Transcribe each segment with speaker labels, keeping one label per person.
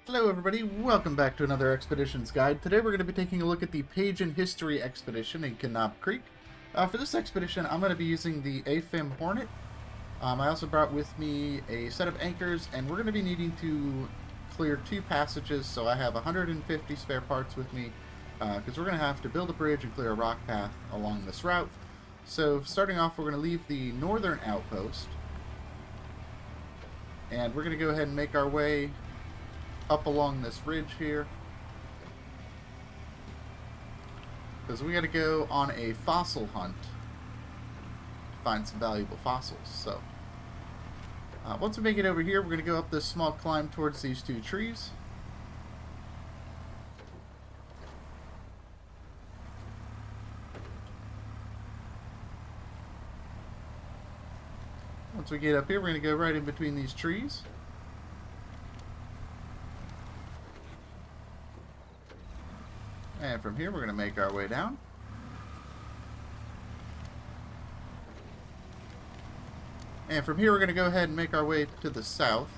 Speaker 1: Hello everybody, welcome back to another Expeditions Guide. Today we're going to be taking a look at the Page in History expedition in Kanab Creek. For this expedition, I'm going to be using the AFIM Hornet. I also brought with me a set of anchors, and we're going to be needing to clear 2 passages, so I have 150 spare parts with me, because we're going to have to build a bridge and clear a rock path along this route. So starting off, we're going to leave the northern outpost, and we're going to go ahead and make our way up along this ridge here, because we got to go on a fossil hunt to find some valuable fossils. So once we make it over here, we're going to go up this small climb towards these 2 trees. Once we get up here, we're going to go right in between these trees. And from here, we're going to make our way down. And from here, we're going to go ahead and make our way to the south.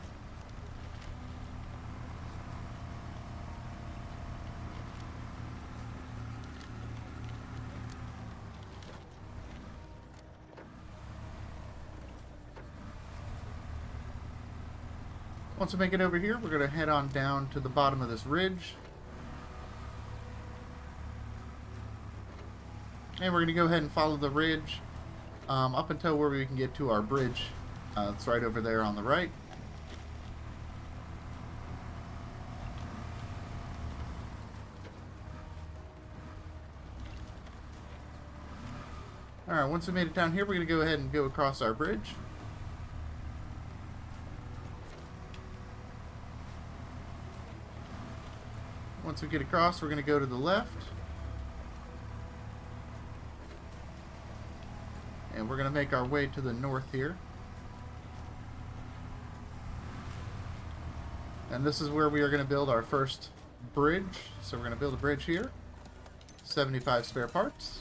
Speaker 1: Once we make it over here, we're going to head on down to the bottom of this ridge. And we're going to go ahead and follow the ridge up until where we can get to our bridge. It's right over there on the right. Alright, once we made it down here, we're going to go ahead and go across our bridge. Once we get across, we're going to go to the left. And we're going to make our way to the north here. And this is where we are going to build our first bridge. So we're going to build a bridge here. 75 spare parts.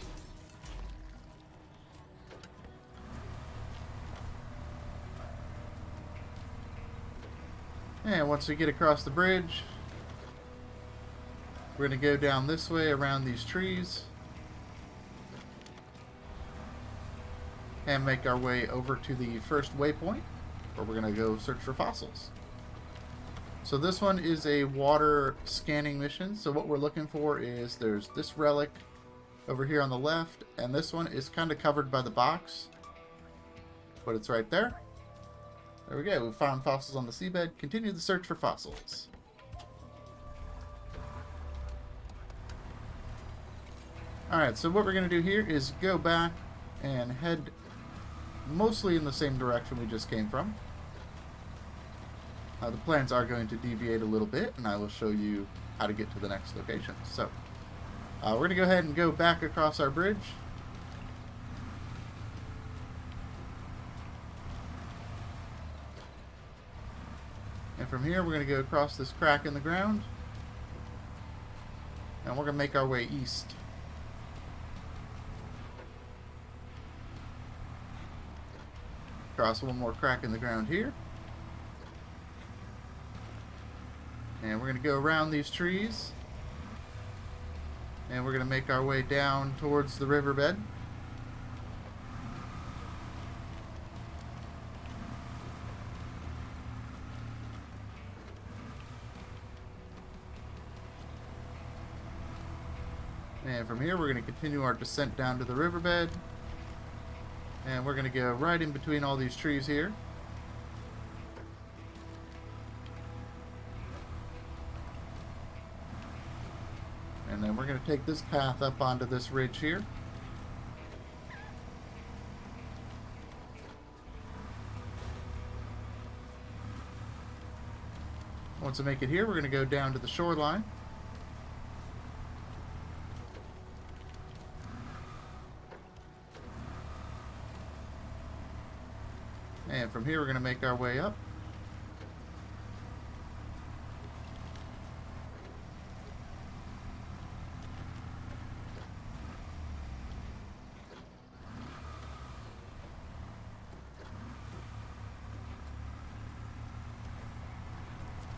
Speaker 1: And once we get across the bridge, we're going to go down this way around these trees. And make our way over to the first waypoint, where we're going to go search for fossils. So this one is a water scanning mission. So what we're looking for is there's this relic over here on the left, and this one is kind of covered by the box, but it's right there. There we go. We found fossils on the seabed. Continue the search for fossils. Alright, so what we're going to do here is go back and head mostly in the same direction we just came from. The plans are going to deviate a little bit, and I will show you how to get to the next location. So, we're going to go ahead and go back across our bridge. And from here, we're going to go across this crack in the ground. And we're going to make our way east. Cross one more crack in the ground here. And we're going to go around these trees. And we're going to make our way down towards the riverbed. And from here, we're going to continue our descent down to the riverbed. And we're going to go right in between all these trees here. And then we're going to take this path up onto this ridge here. Once we make it here, we're going to go down to the shoreline. And from here, we're going to make our way up.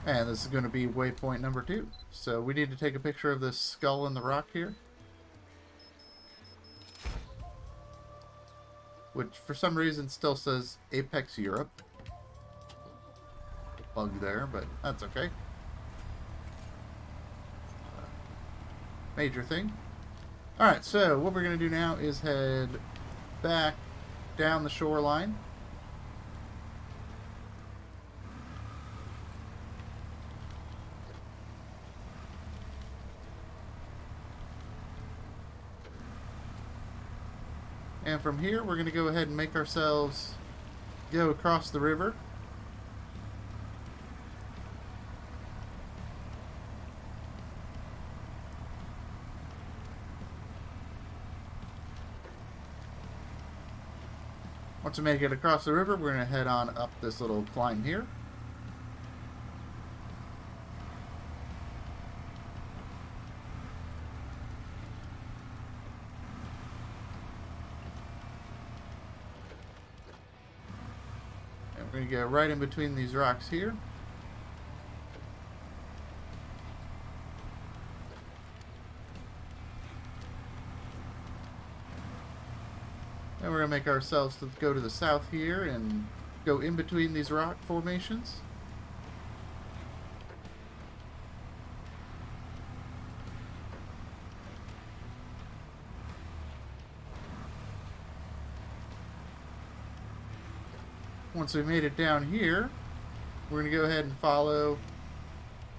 Speaker 1: And this is going to be waypoint number 2. So we need to take a picture of this skull in the rock here. Which for some reason still says Apex Europe. Bug there, but that's okay. Major thing. Alright, so what we're going to do now is head back down the shoreline. And from here, we're going to go ahead and make ourselves go across the river. Once we make it across the river, we're going to head on up this little climb here. And we're going to go right in between these rocks here. And we're going to make ourselves to go to the south here and go in between these rock formations. Once we made it down here, we're going to go ahead and follow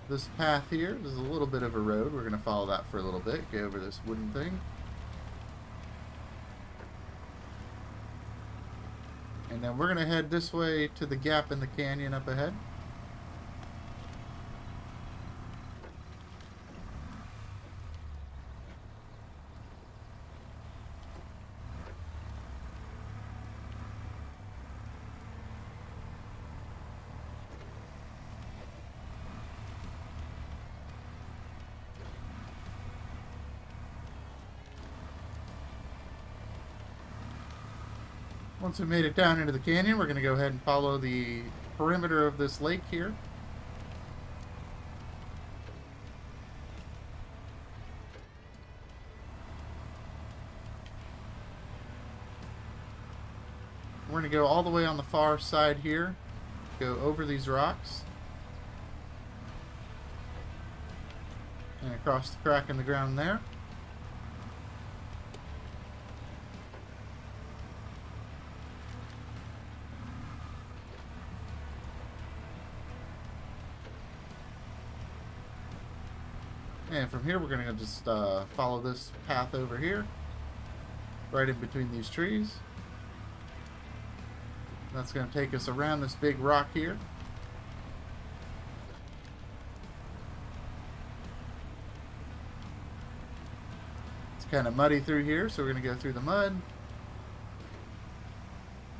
Speaker 1: this path here. There's a little bit of a road. We're going to follow that for a little bit. Go over this wooden thing. And then we're going to head this way to the gap in the canyon up ahead. Once we made it down into the canyon, we're going to go ahead and follow the perimeter of this lake here. We're going to go all the way on the far side here, go over these rocks, and across the crack in the ground there. And from here, we're going to just follow this path over here, right in between these trees. That's going to take us around this big rock here. It's kind of muddy through here, so we're going to go through the mud.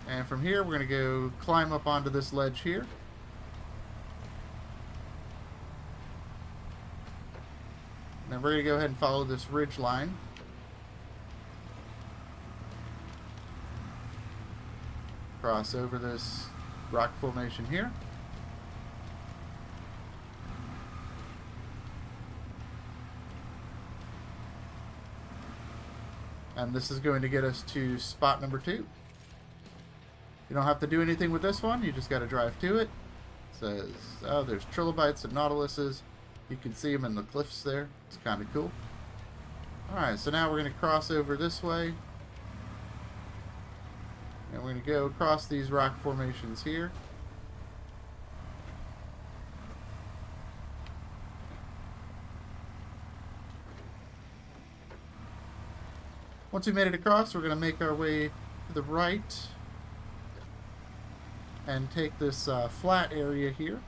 Speaker 1: And from here, we're going to go climb up onto this ledge here. Then we're going to go ahead and follow this ridge line. Cross over this rock formation here. And this is going to get us to spot number 2. You don't have to do anything with this one, you just got to drive to it. It says, oh, there's trilobites and nautiluses. You can see them in the cliffs there. It's kind of cool. Alright, so now we're going to cross over this way. And we're going to go across these rock formations here. Once we made it across, we're going to make our way to the right and take this flat area here.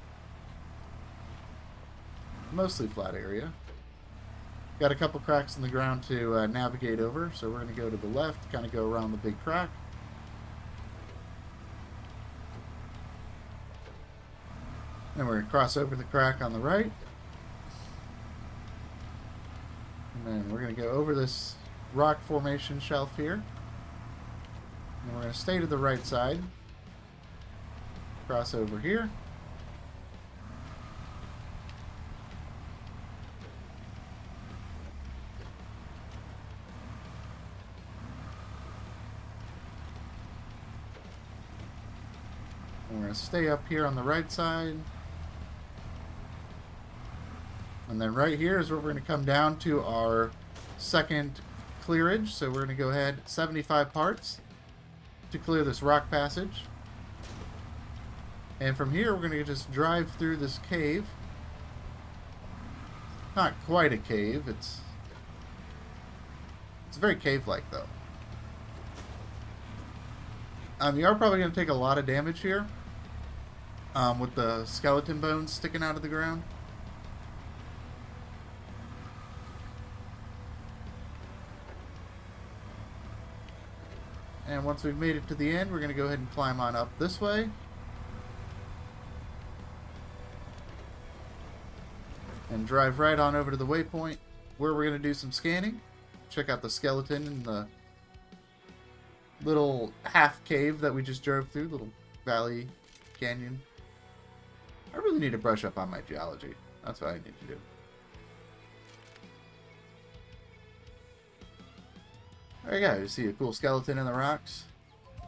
Speaker 1: Mostly flat area. Got a couple cracks in the ground to navigate over, so we're going to go to the left, kind of go around the big crack. Then we're going to cross over the crack on the right. And then we're going to go over this rock formation shelf here. And we're going to stay to the right side. Cross over here. we're going to stay up here on the right side. And then right here is where we're going to come down to our second clearage. So we're going to go ahead 75 parts to clear this rock passage. And from here, we're going to just drive through this cave. Not quite a cave. It's very cave-like, though. You are probably going to take a lot of damage here with the skeleton bones sticking out of the ground. And once we've made it to the end, we're going to go ahead and climb on up this way. And drive right on over to the waypoint where we're going to do some scanning. Check out the skeleton in the little half cave that we just drove through, little valley canyon. I really need to brush up on my geology. That's what I need to do. There you go. You see a cool skeleton in the rocks.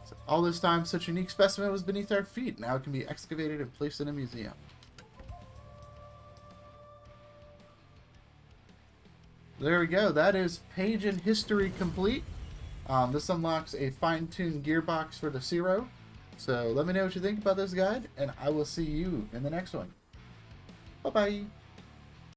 Speaker 1: So all this time, such a unique specimen was beneath our feet. Now it can be excavated and placed in a museum. There we go. That is page in history complete. This unlocks a fine-tuned gearbox for the Zero. So let me know what you think about this guide, and I will see you in the next one. Bye-bye.